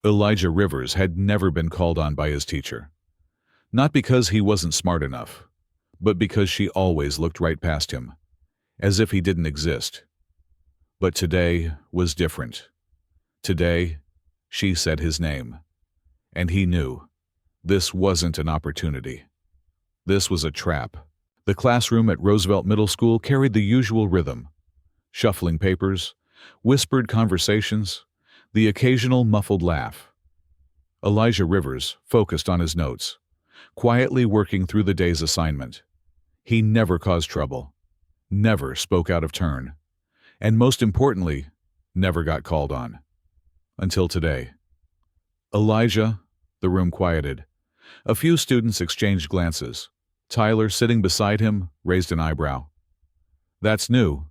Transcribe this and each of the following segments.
Elijah Rivers had never been called on by his teacher. Not because he wasn't smart enough, but because she always looked right past him, as if he didn't exist. But today was different. Today, she said his name, and he knew. This wasn't an opportunity. This was a trap. The classroom at Roosevelt Middle School carried the usual rhythm: shuffling papers, whispered conversations, the occasional muffled laugh. Elijah Rivers focused on his notes, quietly working through the day's assignment. He never caused trouble, never spoke out of turn, and most importantly, never got called on. Until today. Elijah, the room quieted. A few students exchanged glances. Tyler, sitting beside him, raised an eyebrow. "That's new."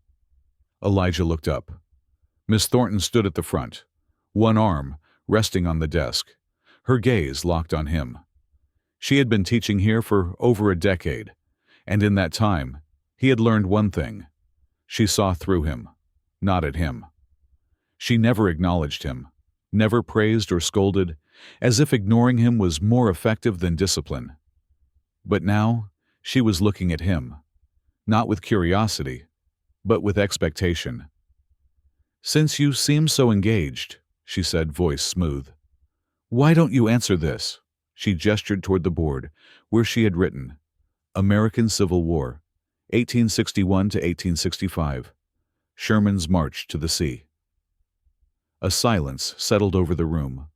Elijah looked up. Miss Thornton stood at the front, one arm resting on the desk, her gaze locked on him. She had been teaching here for over a decade, and in that time, he had learned one thing. She saw through him, not at him. She never acknowledged him, never praised or scolded, as if ignoring him was more effective than discipline. But now, she was looking at him, not with curiosity, but with expectation. "Since you seem so engaged," she said, voice smooth, "why don't you answer this?" She gestured toward the board, where she had written, "American Civil War, 1861 to 1865, Sherman's March to the Sea." A silence settled over the room.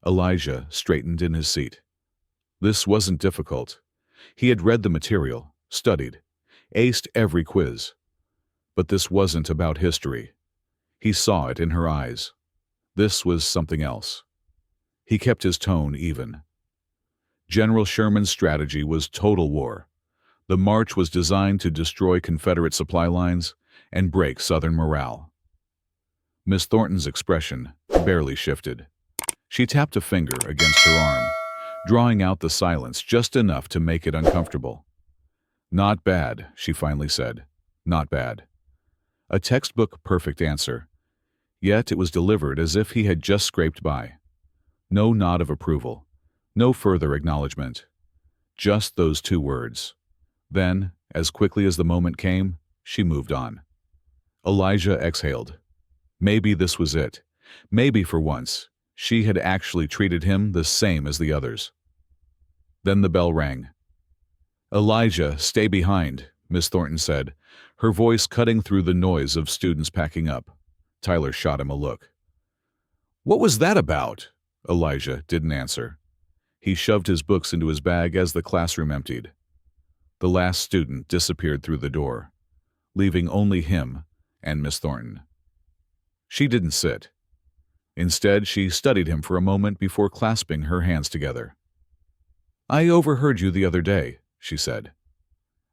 Elijah straightened in his seat. This wasn't difficult. He had read the material, studied, aced every quiz. But this wasn't about history. He saw it in her eyes. This was something else. He kept his tone even. General Sherman's strategy was total war. The march was designed to destroy Confederate supply lines and break Southern morale. Miss Thornton's expression barely shifted. She tapped a finger against her arm, drawing out the silence just enough to make it uncomfortable. "Not bad," she finally said. "Not bad." A textbook perfect answer. Yet it was delivered as if he had just scraped by. No nod of approval, no further acknowledgement. Just those two words. Then, as quickly as the moment came, she moved on. Elijah exhaled. Maybe this was it. Maybe for once, she had actually treated him the same as the others. Then the bell rang. "Elijah, stay behind," Miss Thornton said, her voice cutting through the noise of students packing up. Tyler shot him a look. "What was that about?" Elijah didn't answer. He shoved his books into his bag as the classroom emptied. The last student disappeared through the door, leaving only him and Miss Thornton. She didn't sit. Instead, she studied him for a moment before clasping her hands together. "I overheard you the other day," she said.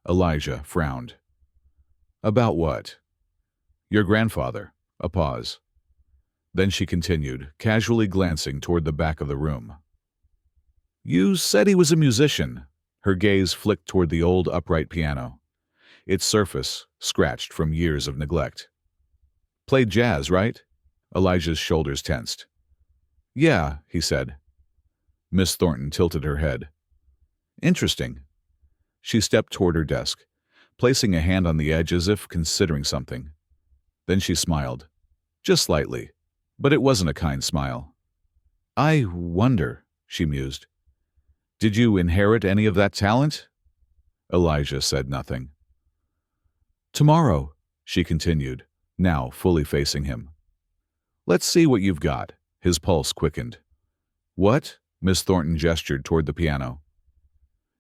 Elijah frowned. "About what?" "Your grandfather." A pause. Then she continued, casually glancing toward the back of the room. "You said he was a musician." Her gaze flicked toward the old upright piano, its surface scratched from years of neglect. "Played jazz, right?" Elijah's shoulders tensed. "Yeah," he said. Miss Thornton tilted her head. "Interesting." She stepped toward her desk, placing a hand on the edge as if considering something. Then she smiled, just slightly, but it wasn't a kind smile. "I wonder," she mused. "Did you inherit any of that talent?" Elijah said nothing. "Tomorrow," she continued, now fully facing him. "Let's see what you've got." His pulse quickened. "What?" Miss Thornton gestured toward the piano.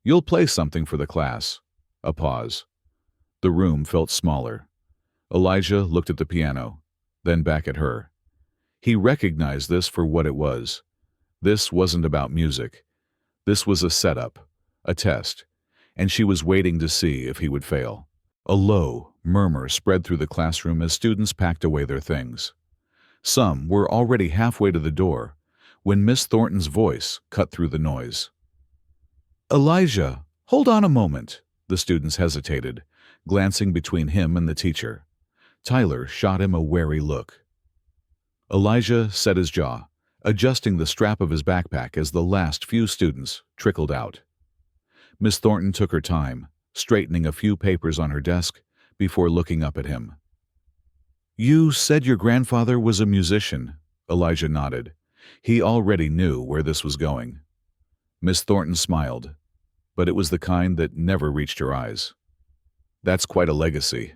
"You'll play something for the class." A pause. The room felt smaller. Elijah looked at the piano, then back at her. He recognized this for what it was. This wasn't about music. This was a setup, a test, and she was waiting to see if he would fail. A low murmur spread through the classroom as students packed away their things. Some were already halfway to the door when Miss Thornton's voice cut through the noise. "Elijah, hold on a moment." The students hesitated, glancing between him and the teacher. Tyler shot him a wary look. Elijah set his jaw, adjusting the strap of his backpack as the last few students trickled out. Miss Thornton took her time, straightening a few papers on her desk before looking up at him. "You said your grandfather was a musician," Elijah nodded. He already knew where this was going. Miss Thornton smiled, but it was the kind that never reached her eyes. "That's quite a legacy.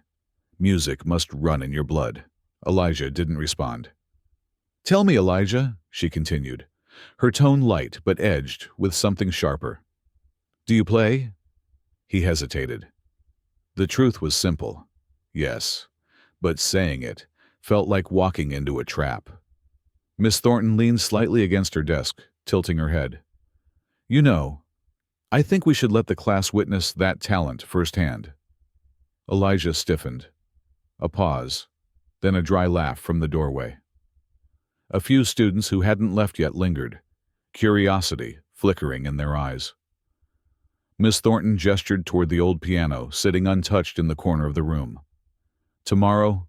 Music must run in your blood." Elijah didn't respond. "Tell me, Elijah," she continued, her tone light but edged with something sharper. "Do you play?" He hesitated. The truth was simple. Yes, but saying it felt like walking into a trap. Miss Thornton leaned slightly against her desk, tilting her head. "You know, I think we should let the class witness that talent firsthand." Elijah stiffened. A pause, then a dry laugh from the doorway. A few students who hadn't left yet lingered, curiosity flickering in their eyes. Miss Thornton gestured toward the old piano sitting untouched in the corner of the room. "Tomorrow,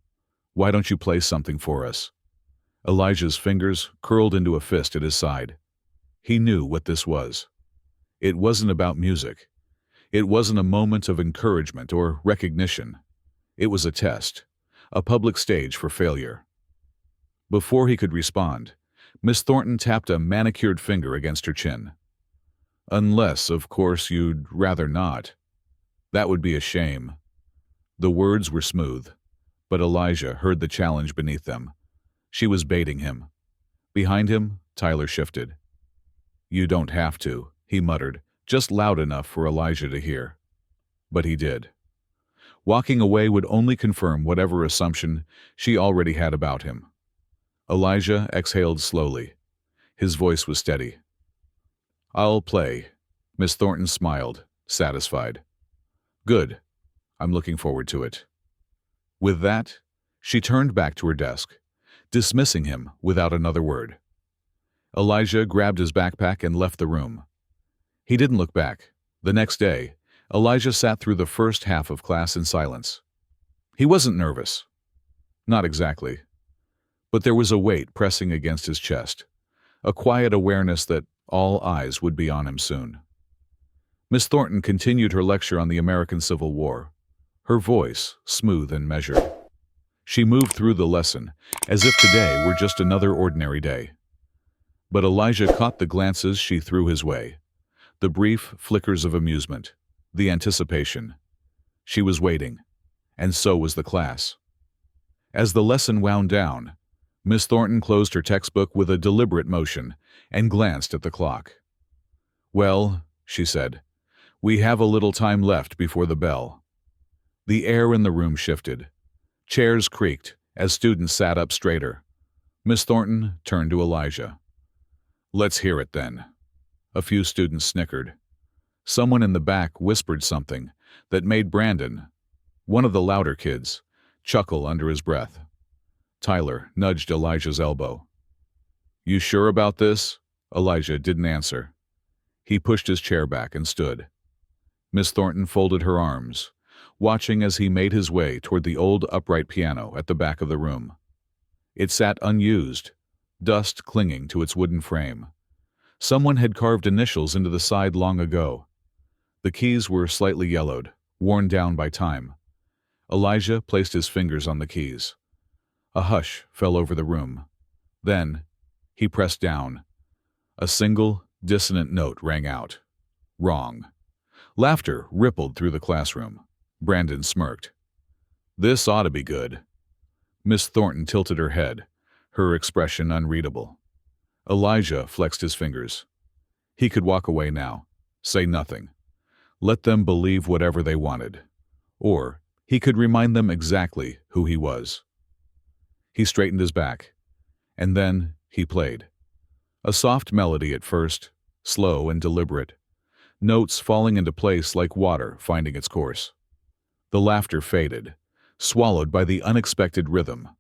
why don't you play something for us?" Elijah's fingers curled into a fist at his side. He knew what this was. It wasn't about music. It wasn't a moment of encouragement or recognition. It was a test, a public stage for failure. Before he could respond, Miss Thornton tapped a manicured finger against her chin. "Unless, of course, you'd rather not. That would be a shame." The words were smooth, but Elijah heard the challenge beneath them. She was baiting him. Behind him, Tyler shifted. "You don't have to," he muttered, just loud enough for Elijah to hear. But he did. Walking away would only confirm whatever assumption she already had about him. Elijah exhaled slowly. His voice was steady. "I'll play." Miss Thornton smiled, satisfied. "Good. I'm looking forward to it." With that, she turned back to her desk, dismissing him without another word. Elijah grabbed his backpack and left the room. He didn't look back. The next day, Elijah sat through the first half of class in silence. He wasn't nervous. Not exactly. But there was a weight pressing against his chest, a quiet awareness that all eyes would be on him soon. Miss Thornton continued her lecture on the American Civil War, her voice smooth and measured. She moved through the lesson as if today were just another ordinary day. But Elijah caught the glances she threw his way, the brief flickers of amusement, the anticipation. She was waiting, and so was the class. As the lesson wound down, Miss Thornton closed her textbook with a deliberate motion and glanced at the clock. "Well," she said, "we have a little time left before the bell." The air in the room shifted. Chairs creaked as students sat up straighter. Miss Thornton turned to Elijah. "Let's hear it then." A few students snickered. Someone in the back whispered something that made Brandon, one of the louder kids, chuckle under his breath. Tyler nudged Elijah's elbow. "You sure about this?" Elijah didn't answer. He pushed his chair back and stood. Miss Thornton folded her arms, watching as he made his way toward the old upright piano at the back of the room. It sat unused, dust clinging to its wooden frame. Someone had carved initials into the side long ago. The keys were slightly yellowed, worn down by time. Elijah placed his fingers on the keys. A hush fell over the room. Then, he pressed down. A single, dissonant note rang out. Wrong. Laughter rippled through the classroom. Brandon smirked. "This ought to be good." Miss Thornton tilted her head, her expression unreadable. Elijah flexed his fingers. He could walk away now, say nothing. Let them believe whatever they wanted. Or he could remind them exactly who he was. He straightened his back, and then he played. A soft melody at first, slow and deliberate, notes falling into place like water finding its course. The laughter faded, swallowed by the unexpected rhythm,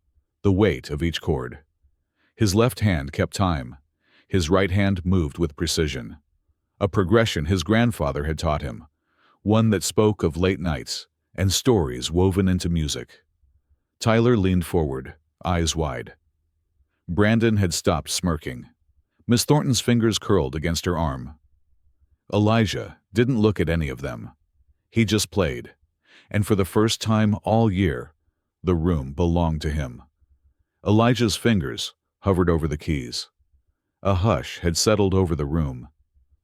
the weight of each chord. His left hand kept time. His right hand moved with precision. A progression his grandfather had taught him, one that spoke of late nights and stories woven into music. Tyler leaned forward, eyes wide. Brandon had stopped smirking. Miss Thornton's fingers curled against her arm. Elijah didn't look at any of them. He just played, and for the first time all year, the room belonged to him. Elijah's fingers hovered over the keys. A hush had settled over the room,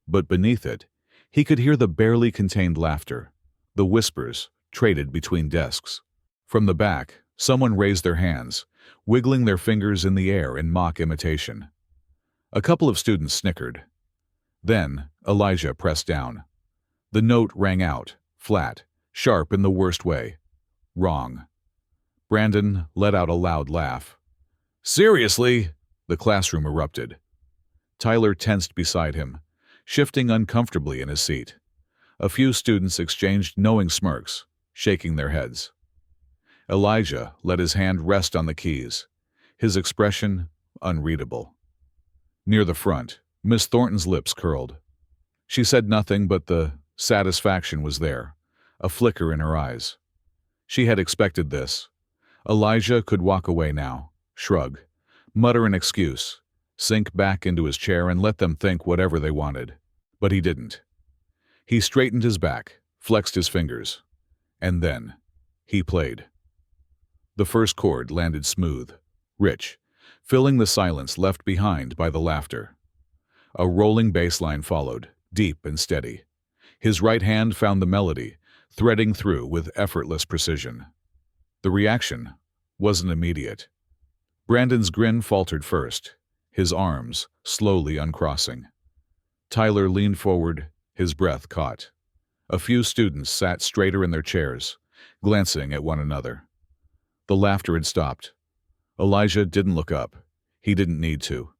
but beneath it, he could hear the barely contained laughter, the whispers traded between desks. From the back, someone raised their hands, wiggling their fingers in the air in mock imitation. A couple of students snickered. Then Elijah pressed down. The note rang out, flat, sharp in the worst way. Wrong. Brandon let out a loud laugh. "Seriously?" The classroom erupted. Tyler tensed beside him, shifting uncomfortably in his seat. A few students exchanged knowing smirks, shaking their heads. Elijah let his hand rest on the keys, his expression unreadable. Near the front, Miss Thornton's lips curled. She said nothing, but the satisfaction was there, a flicker in her eyes. She had expected this. Elijah could walk away now, shrug, mutter an excuse, sink back into his chair and let them think whatever they wanted. But he didn't. He straightened his back, flexed his fingers, and then he played. The first chord landed smooth, rich, filling the silence left behind by the laughter. A rolling bass line followed, deep and steady. His right hand found the melody, threading through with effortless precision. The reaction wasn't immediate. Brandon's grin faltered first, his arms slowly uncrossing. Tyler leaned forward, his breath caught. A few students sat straighter in their chairs, glancing at one another. The laughter had stopped. Elijah didn't look up. He didn't need to.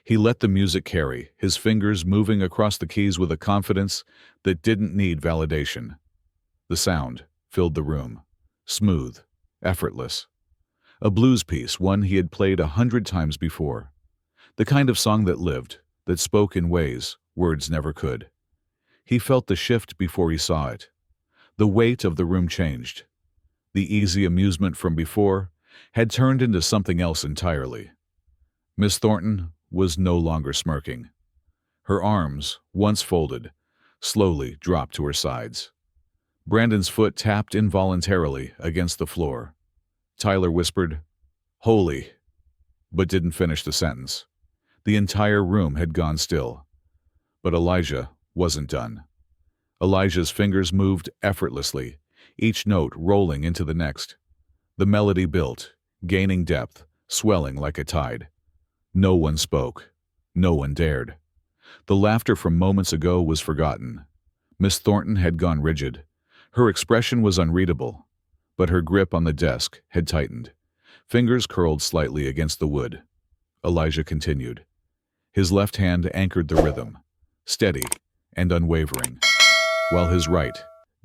He let the music carry, his fingers moving across the keys with a confidence that didn't need validation. The sound filled the room, smooth, effortless. A blues piece, one he had played 100 times before. The kind of song that lived, that spoke in ways words never could. He felt the shift before he saw it. The weight of the room changed. The easy amusement from before had turned into something else entirely. Miss Thornton was no longer smirking. Her arms, once folded, slowly dropped to her sides. Brandon's foot tapped involuntarily against the floor. Tyler whispered, "Holy," but didn't finish the sentence. The entire room had gone still. But Elijah wasn't done. Elijah's fingers moved effortlessly, each note rolling into the next. The melody built, gaining depth, swelling like a tide. No one spoke. No one dared. The laughter from moments ago was forgotten. Miss Thornton had gone rigid. Her expression was unreadable, but her grip on the desk had tightened. Fingers curled slightly against the wood. Elijah continued. His left hand anchored the rhythm, steady and unwavering, while his right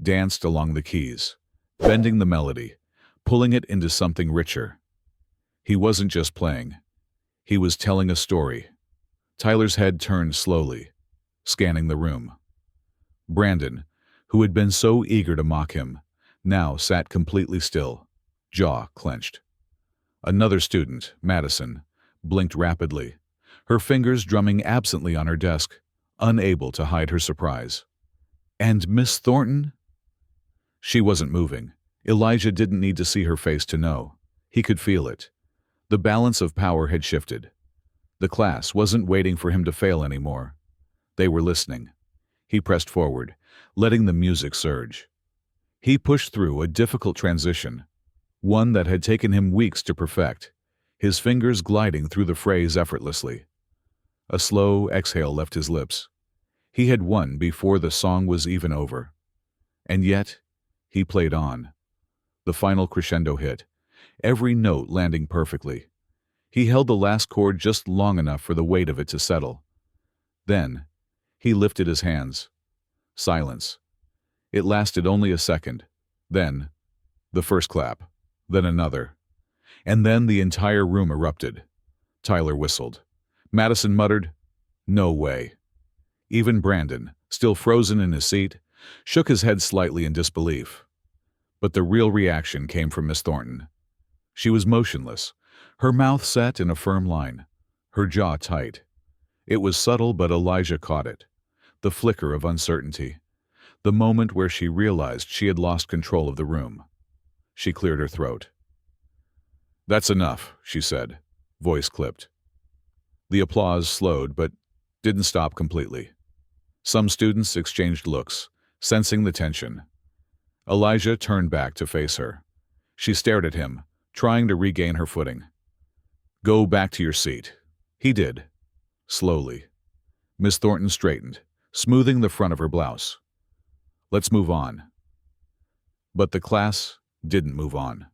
danced along the keys, bending the melody, pulling it into something richer. He wasn't just playing. He was telling a story. Tyler's head turned slowly, scanning the room. Brandon, who had been so eager to mock him, now sat completely still, jaw clenched. Another student, Madison, blinked rapidly, her fingers drumming absently on her desk, unable to hide her surprise. "And Miss Thornton?" She wasn't moving. Elijah didn't need to see her face to know. He could feel it. The balance of power had shifted. The class wasn't waiting for him to fail anymore. They were listening. He pressed forward, letting the music surge. He pushed through a difficult transition, one that had taken him weeks to perfect, his fingers gliding through the phrase effortlessly. A slow exhale left his lips. He had won before the song was even over. And yet, he played on. The final crescendo hit, every note landing perfectly. He held the last chord just long enough for the weight of it to settle. Then, he lifted his hands. Silence. It lasted only a second. Then, the first clap. Then another. And then the entire room erupted. Tyler whistled. Madison muttered, "No way." Even Brandon, still frozen in his seat, shook his head slightly in disbelief. But the real reaction came from Miss Thornton. She was motionless, her mouth set in a firm line, her jaw tight. It was subtle, but Elijah caught it. The flicker of uncertainty. The moment where she realized she had lost control of the room. She cleared her throat. "That's enough," she said, voice clipped. The applause slowed, but didn't stop completely. Some students exchanged looks, sensing the tension. Elijah turned back to face her. She stared at him, trying to regain her footing. "Go back to your seat." He did. Slowly. Miss Thornton straightened, smoothing the front of her blouse. "Let's move on." But the class didn't move on.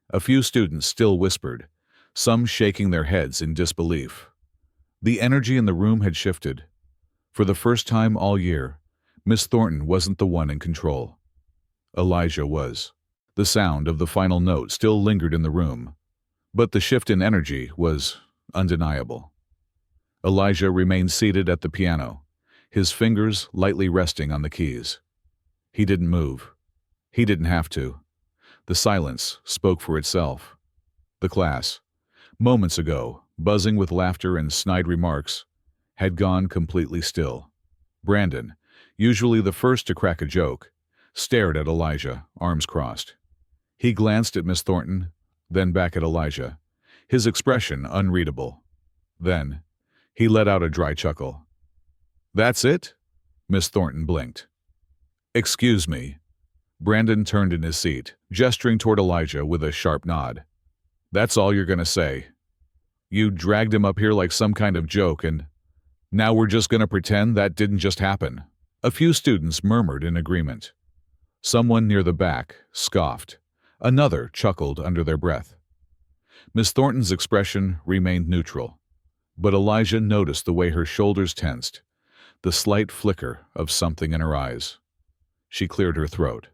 A few students still whispered, some shaking their heads in disbelief. The energy in the room had shifted. For the first time all year, Miss Thornton wasn't the one in control. Elijah was. The sound of the final note still lingered in the room, but the shift in energy was undeniable. Elijah remained seated at the piano, his fingers lightly resting on the keys. He didn't move. He didn't have to. The silence spoke for itself. The class, moments ago, buzzing with laughter and snide remarks, had gone completely still. Brandon, usually the first to crack a joke, stared at Elijah, arms crossed. He glanced at Miss Thornton, then back at Elijah, his expression unreadable. Then, he let out a dry chuckle. "That's it?" Miss Thornton blinked. "Excuse me." Brandon turned in his seat, gesturing toward Elijah with a sharp nod. "That's all you're gonna say? You dragged him up here like some kind of joke, and now we're just gonna pretend that didn't just happen?" A few students murmured in agreement. Someone near the back scoffed. Another chuckled under their breath. Miss Thornton's expression remained neutral, but Elijah noticed the way her shoulders tensed, the slight flicker of something in her eyes. She cleared her throat.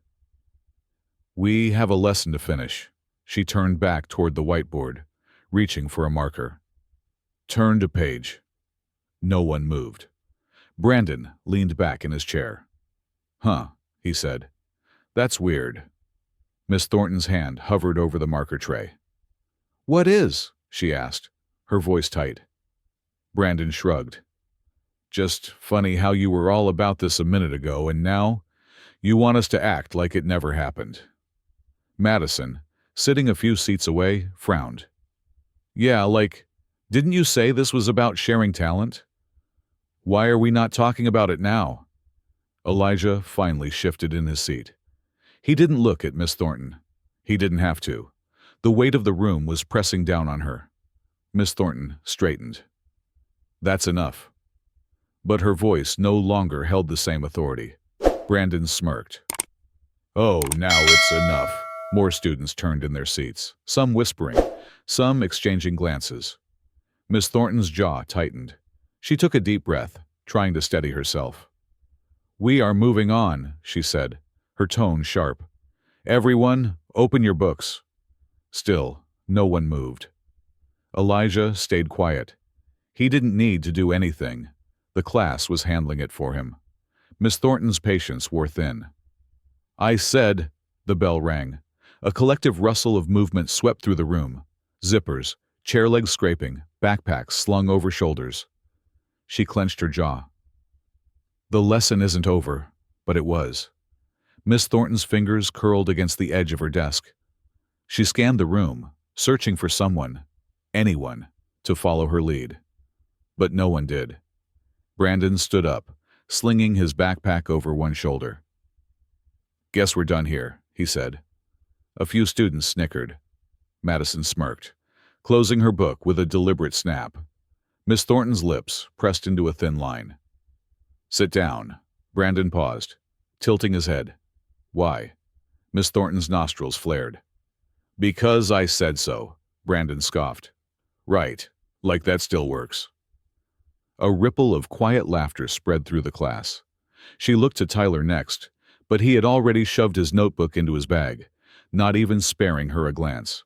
"We have a lesson to finish." She turned back toward the whiteboard, reaching for a marker. "Turn to page." No one moved. Brandon leaned back in his chair. "Huh," he said. "That's weird." Miss Thornton's hand hovered over the marker tray. "What is?" she asked, her voice tight. Brandon shrugged. "Just funny how you were all about this a minute ago, and now you want us to act like it never happened." Madison, sitting a few seats away, frowned. "Yeah, like, didn't you say this was about sharing talent? Why are we not talking about it now?" Elijah finally shifted in his seat. He didn't look at Miss Thornton. He didn't have to. The weight of the room was pressing down on her. Miss Thornton straightened. "That's enough." But her voice no longer held the same authority. Brandon smirked. "Oh, now it's enough." More students turned in their seats, some whispering, some exchanging glances. Miss Thornton's jaw tightened. She took a deep breath, trying to steady herself. "We are moving on," she said, her tone sharp. "Everyone, open your books." Still, no one moved. Elijah stayed quiet. He didn't need to do anything. The class was handling it for him. Miss Thornton's patience wore thin. "I said," the bell rang. A collective rustle of movement swept through the room. Zippers, chair legs scraping, backpacks slung over shoulders. She clenched her jaw. The lesson isn't over, but it was. Miss Thornton's fingers curled against the edge of her desk. She scanned the room, searching for someone, anyone, to follow her lead. But no one did. Brandon stood up, slinging his backpack over one shoulder. "Guess we're done here," he said. A few students snickered. Madison smirked, closing her book with a deliberate snap. Miss Thornton's lips pressed into a thin line. "Sit down." Brandon paused, tilting his head. "Why?" Miss Thornton's nostrils flared. "Because I said so," Brandon scoffed. "Right, like that still works." A ripple of quiet laughter spread through the class. She looked to Tyler next, but he had already shoved his notebook into his bag, not even sparing her a glance.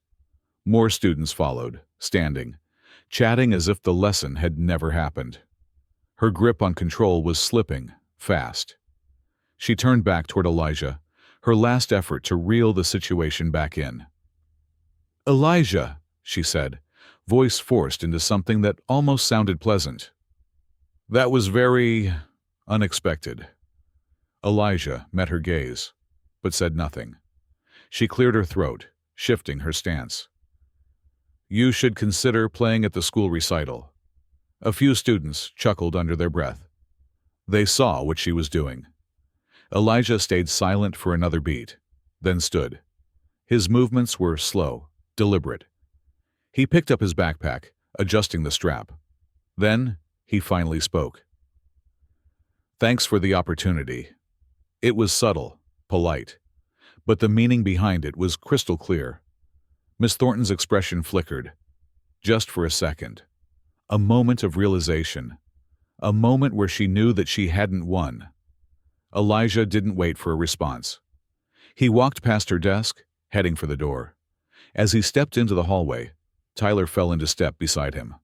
More students followed, standing, chatting as if the lesson had never happened. Her grip on control was slipping, fast. She turned back toward Elijah, her last effort to reel the situation back in. "Elijah," she said, voice forced into something that almost sounded pleasant. That was very unexpected. Elijah met her gaze, but said nothing. She cleared her throat, shifting her stance. You should consider playing at the school recital. A few students chuckled under their breath. They saw what she was doing. Elijah stayed silent for another beat, then stood. His movements were slow, deliberate. He picked up his backpack, adjusting the strap. Then he finally spoke. Thanks for the opportunity. It was subtle, polite, but the meaning behind it was crystal clear. Miss Thornton's expression flickered, just for a second. A moment of realization. A moment where she knew that she hadn't won. Elijah didn't wait for a response. He walked past her desk, heading for the door. As he stepped into the hallway, Tyler fell into step beside him.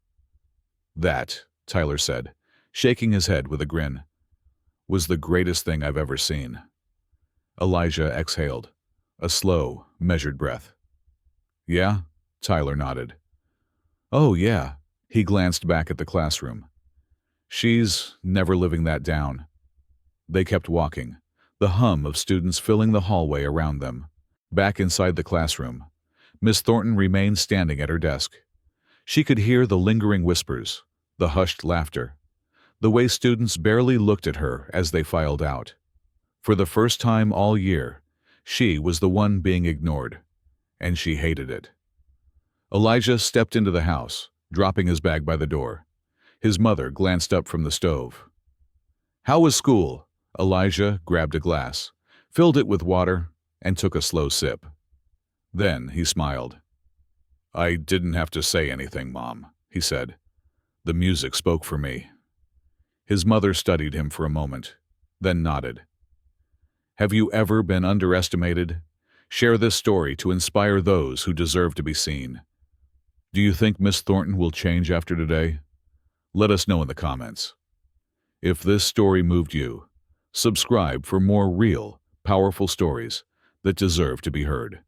That, Tyler said, shaking his head with a grin, was the greatest thing I've ever seen. Elijah exhaled, a slow, measured breath. Yeah? Tyler nodded. Oh, yeah. He glanced back at the classroom. She's never living that down. They kept walking, the hum of students filling the hallway around them. Back inside the classroom, Miss Thornton remained standing at her desk. She could hear the lingering whispers, the hushed laughter, the way students barely looked at her as they filed out. For the first time all year, she was the one being ignored, and she hated it. Elijah stepped into the house, dropping his bag by the door. His mother glanced up from the stove. How was school? Elijah grabbed a glass, filled it with water, and took a slow sip. Then he smiled. I didn't have to say anything, Mom, he said. The music spoke for me. His mother studied him for a moment, then nodded. Have you ever been underestimated? Share this story to inspire those who deserve to be seen. Do you think Miss Thornton will change after today? Let us know in the comments. If this story moved you, subscribe for more real, powerful stories that deserve to be heard.